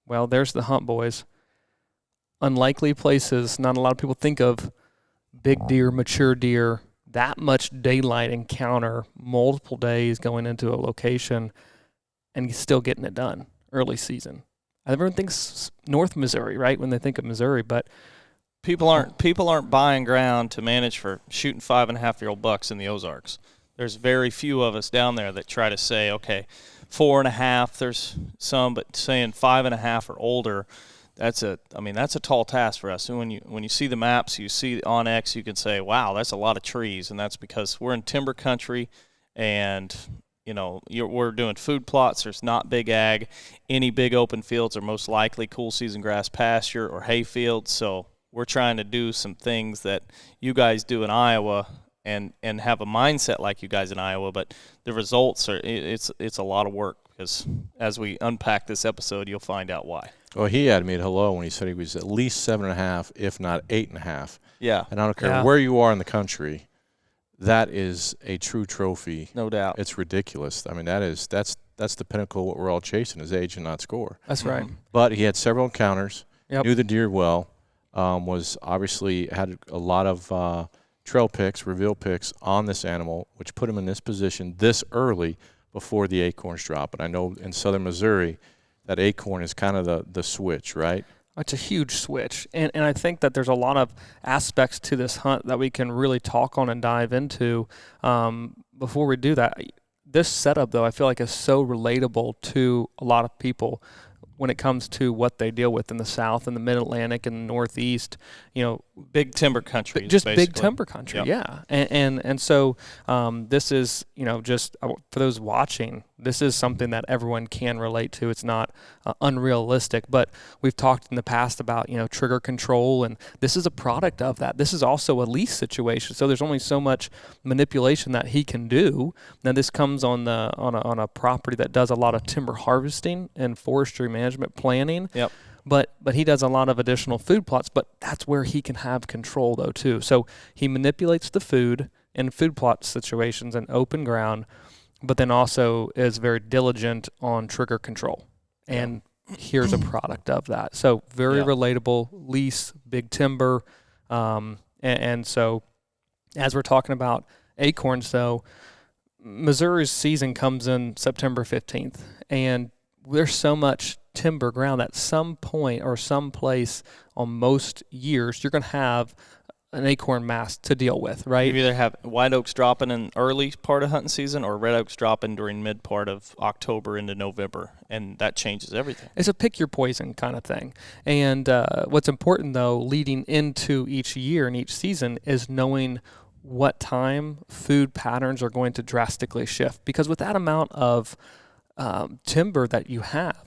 Well, there's the hunt, boys. Unlikely places. Not a lot of people think of big deer, mature deer, that much daylight encounter, multiple days going into a location, and still getting it done early season. Everyone thinks North Missouri, right, when they think of Missouri, but people aren't buying ground to manage for shooting 5.5-year-old bucks in the Ozarks. There's very few of us down there that try to say, okay, 4.5. There's some, but saying 5.5 or older, that's a tall task for us. And when you see the maps, you see on X, you can say, wow, that's a lot of trees, and that's because we're in timber country, and we're doing food plots. There's not big ag. Any big open fields are most likely cool season grass pasture or hay fields. So we're trying to do some things that you guys do in Iowa and have a mindset like you guys in Iowa. But the results it's a lot of work, because as we unpack this episode, you'll find out why. Well, he had me at hello when he said he was at least 7.5, if not 8.5. Yeah. And I don't care where you are in the country. That is a true trophy. No doubt. It's ridiculous. I mean, that's the pinnacle of what we're all chasing, is age and not score. That's right. But he had several encounters, Yep. knew the deer well, was obviously had a lot of trail picks, reveal picks on this animal, which put him in this position this early before the acorns drop. And I know in southern Missouri, that acorn is kind of the switch, right? It's a huge switch. And I think that there's a lot of aspects to this hunt that we can really talk on and dive into. Before we do that, this setup, though, I feel like is so relatable to a lot of people when it comes to what they deal with in the South and the Mid-Atlantic and the Northeast, big timber country. Just basically. big timber country, Yep. yeah. And so this is, just for those watching, this is something that everyone can relate to. It's not unrealistic, but we've talked in the past about, trigger control, and this is a product of that. This is also a lease situation, so there's only so much manipulation that he can do. Now, this comes on a property that does a lot of timber harvesting and forestry management planning. Yep. But he does a lot of additional food plots, but that's where he can have control, though, too. So he manipulates the food in food plot situations and open ground, but then also is very diligent on trigger control. And here's a product of that. So very relatable, lease, big timber. And so as we're talking about acorns, though, Missouri's season comes in September 15th, and there's so much timber ground at some point or some place on most years, you're going to have an acorn mass to deal with, right? You either have white oaks dropping in early part of hunting season or red oaks dropping during mid part of October into November, and that changes everything. It's a pick your poison kind of thing. And what's important, though, leading into each year and each season is knowing what time food patterns are going to drastically shift. Because with that amount of timber that you have,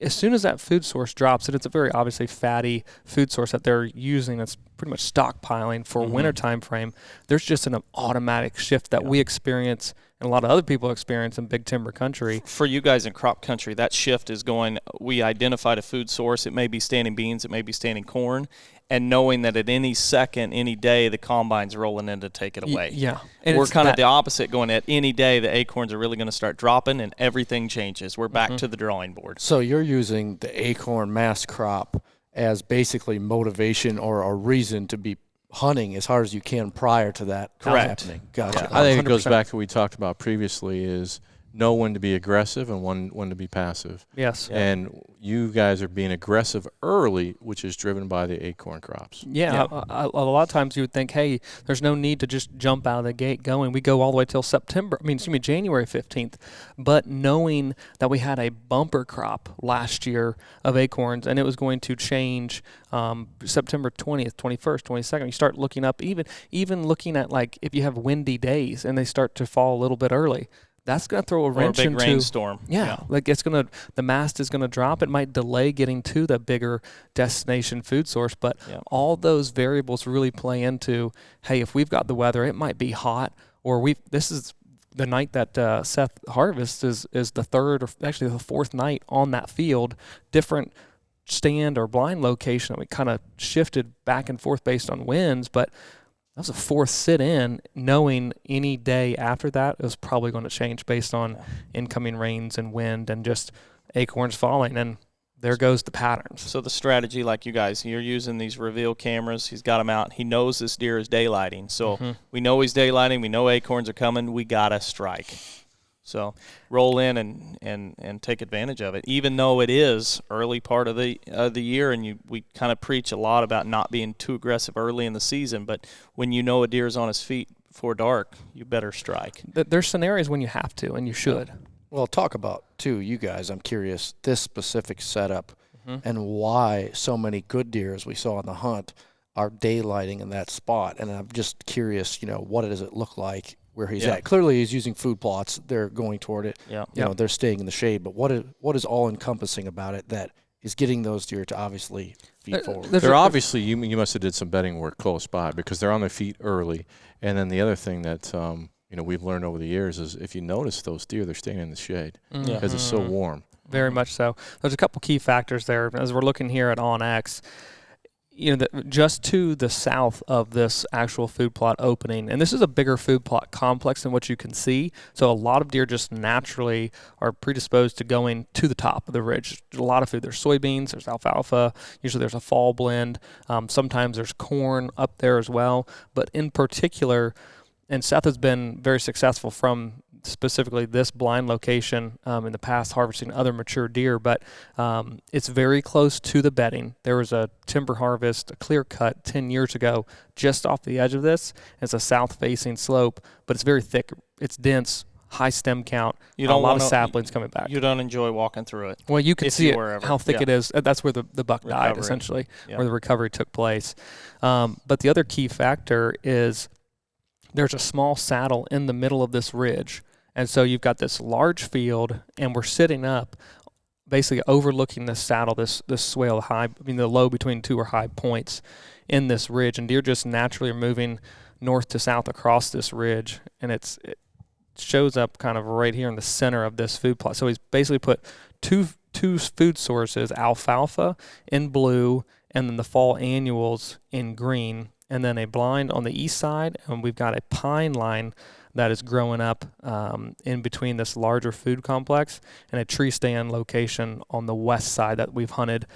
as soon as that food source drops, and it's a very obviously fatty food source that they're using that's pretty much stockpiling for winter time frame, there's just an automatic shift that we experience and a lot of other people experience in big timber country. For you guys in crop country, that shift is going, we identified a food source. It may be standing beans, it may be standing corn, and knowing that at any second, any day, the combine's rolling in to take it away. Yeah. And we're kind of the opposite, going at any day, the acorns are really going to start dropping and everything changes. We're back to the drawing board. So you're using the acorn mass crop as basically motivation or a reason to be hunting as hard as you can prior to that happening. Gotcha. I think it goes back to what we talked about previously, is know when to be aggressive and when to be passive. Yes. And you guys are being aggressive early, which is driven by the acorn crops. Yeah. A lot of times you would think, hey, there's no need to just jump out of the gate going. We go all the way till January 15th. But knowing that we had a bumper crop last year of acorns and it was going to change September 20th, 21st, 22nd, you start looking up, even looking at like if you have windy days and they start to fall a little bit early, that's going to throw a wrench into a big rainstorm. Yeah, like the mast is going to drop. It might delay getting to the bigger destination food source, but all those variables really play into, hey, if we've got the weather, it might be hot, or this is the night that Seth harvests is the third or actually the fourth night on that field, different stand or blind location that we kind of shifted back and forth based on winds, but that was a fourth sit-in, knowing any day after that it was probably going to change based on incoming rains and wind and just acorns falling. And there goes the patterns. So the strategy, like you guys, you're using these reveal cameras. He's got them out. He knows this deer is daylighting. So we know he's daylighting. We know acorns are coming. We got to strike. So roll in and take advantage of it, even though it is early part of the year, and we kind of preach a lot about not being too aggressive early in the season. But when you know a deer is on his feet before dark, you better strike. There's scenarios when you have to, and you should. Well, talk about, too, you guys, I'm curious, this specific setup and why so many good deer, as we saw on the hunt, are daylighting in that spot. And I'm just curious, what does it look like where he's at? Clearly he's using food plots. They're going toward it. Yeah. They're staying in the shade. But what is all-encompassing about it that is getting those deer to obviously feed forward? They're obviously, you must have did some bedding work close by because they're on their feet early. And then the other thing that we've learned over the years is if you notice those deer, they're staying in the shade because it's so warm. Very much so. There's a couple key factors there. As we're looking here at OnX, just to the south of this actual food plot opening, and this is a bigger food plot complex than what you can see, so a lot of deer just naturally are predisposed to going to the top of the ridge. There's a lot of food. There's soybeans, there's alfalfa, usually there's a fall blend. Sometimes there's corn up there as well, but in particular, and Seth has been very successful from specifically this blind location in the past harvesting other mature deer, but it's very close to the bedding. There was a timber harvest, a clear cut 10 years ago just off the edge of this. It's a south-facing slope, but it's very thick. It's dense, high stem count, a lot of saplings coming back. You don't enjoy walking through it. Well, you can see how thick it is. That's where the buck died, essentially, where the recovery took place. But the other key factor is there's a small saddle in the middle of this ridge. And so you've got this large field, and we're sitting up, basically overlooking this saddle, this swale high, the low between two or high points in this ridge. And deer just naturally are moving north to south across this ridge, and it shows up kind of right here in the center of this food plot. So he's basically put two food sources, alfalfa in blue, and then the fall annuals in green, and then a blind on the east side, and we've got a pine line that is growing up in between this larger food complex and a tree stand location on the west side that we've hunted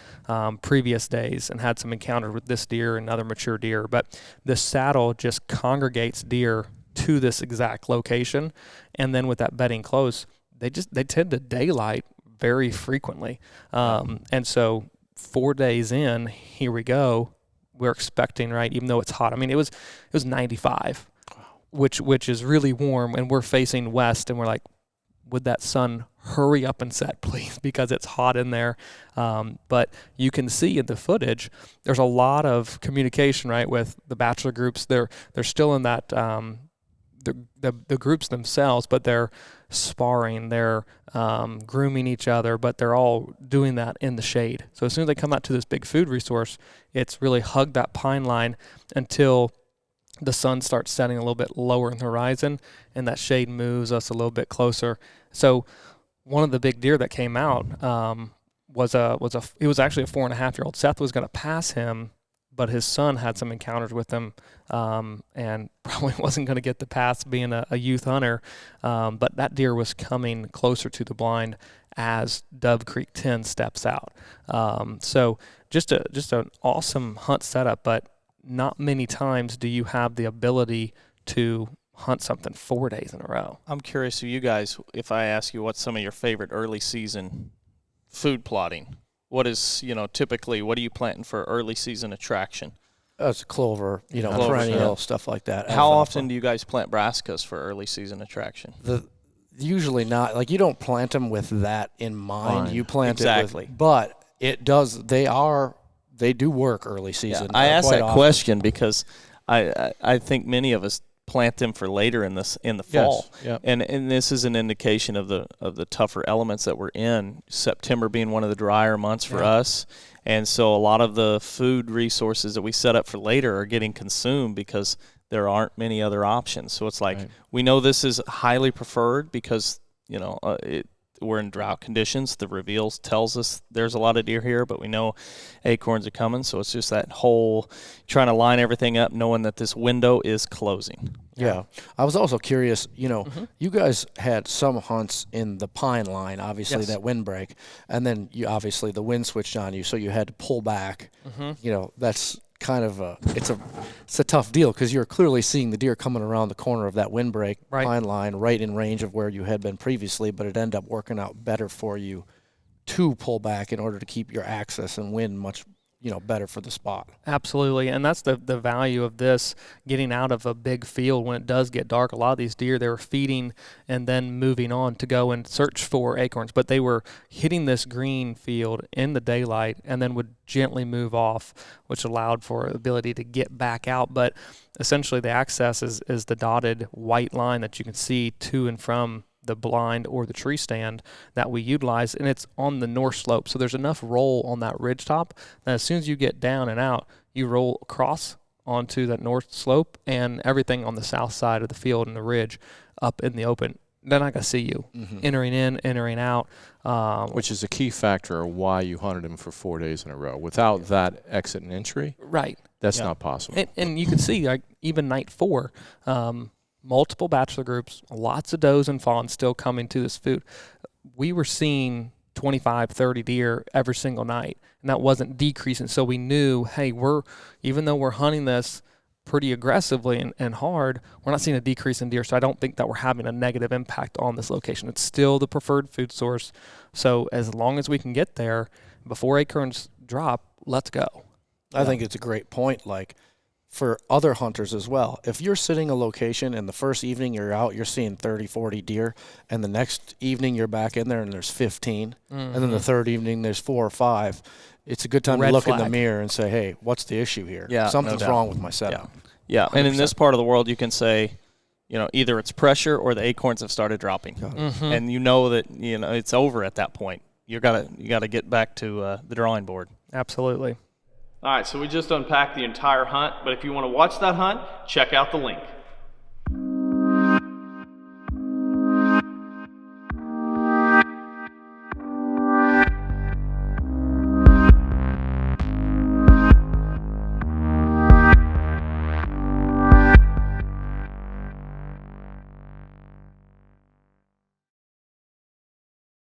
previous days and had some encounters with this deer and other mature deer. But this saddle just congregates deer to this exact location, and then with that bedding close, they tend to daylight very frequently. And so 4 days in, here we go. We're expecting, right, even though it's hot. It was 95. Which is really warm, and we're facing west, and we're like, would that sun hurry up and set, please, because it's hot in there. But you can see in the footage, there's a lot of communication, right, with the bachelor groups. They're still in that the groups themselves, but they're sparring, they're grooming each other, but they're all doing that in the shade. So as soon as they come out to this big food resource, it's really hug that pine line until the sun starts setting a little bit lower in the horizon, and that shade moves us a little bit closer. So one of the big deer that came out was actually a 4.5-year-old. Seth was going to pass him, but his son had some encounters with him and probably wasn't going to get the pass being a youth hunter. But that deer was coming closer to the blind as Dove Creek 10 steps out. So just an awesome hunt setup, but not many times do you have the ability to hunt something 4 days in a row. I'm curious of you guys, if I ask you what's some of your favorite early season food plotting, what is, typically, what are you planting for early season attraction? It's clover, perennial, stuff like that. How often do you guys plant brassicas for early season attraction? Usually not. Like, you don't plant them with that in mind. You plant it with, but it does, they do work early season. Yeah, I asked that question because I think many of us plant them for later in the fall. Yes, yep. And this is an indication of the tougher elements that we're in. September being one of the drier months for us, and so a lot of the food resources that we set up for later are getting consumed because there aren't many other options. So it's like we know this is highly preferred because we're in drought conditions. The reveals tells us there's a lot of deer here, but we know acorns are coming. So it's just that whole trying to line everything up, knowing that this window is closing. Yeah. I was also curious, you guys had some hunts in the pine line, obviously, Yes. that windbreak, and then obviously the wind switched on you, so you had to pull back. That's kind of it's a tough deal because you're clearly seeing the deer coming around the corner of that windbreak pine line right in range of where you had been previously, but it ended up working out better for you to pull back in order to keep your access and wind much better for the spot. Absolutely, and that's the value of this, getting out of a big field when it does get dark. A lot of these deer, they were feeding and then moving on to go and search for acorns, but they were hitting this green field in the daylight and then would gently move off, which allowed for the ability to get back out. But essentially the access is the dotted white line that you can see to and from the blind or the tree stand that we utilize, and it's on the north slope, so there's enough roll on that ridge top that as soon as you get down and out, you roll across onto that north slope, and everything on the south side of the field and the ridge up in the open, they're not going to see you entering in, entering out, which is a key factor of why you hunted them for 4 days in a row. Without that exit and entry, that's not possible. And you can see, like, even night 4, multiple bachelor groups, lots of does and fawns still coming to this food. We were seeing 25, 30 deer every single night, and that wasn't decreasing. So we knew, hey, even though we're hunting this pretty aggressively and hard, we're not seeing a decrease in deer. So I don't think that we're having a negative impact on this location. It's still the preferred food source. So as long as we can get there before acorns drop, let's go. I think it's a great point. Like, for other hunters as well. If you're sitting a location and the first evening you're out, you're seeing 30, 40 deer, and the next evening you're back in there and there's 15, and then the third evening there's 4 or 5, it's a good time to look in the mirror and say, hey, what's the issue here? Yeah, something's wrong with my setup. Yeah, and in this part of the world you can say, either it's pressure or the acorns have started dropping. And that, it's over at that point. You gotta get back to the drawing board. Absolutely. All right, so we just unpacked the entire hunt, but if you want to watch that hunt, check out the link.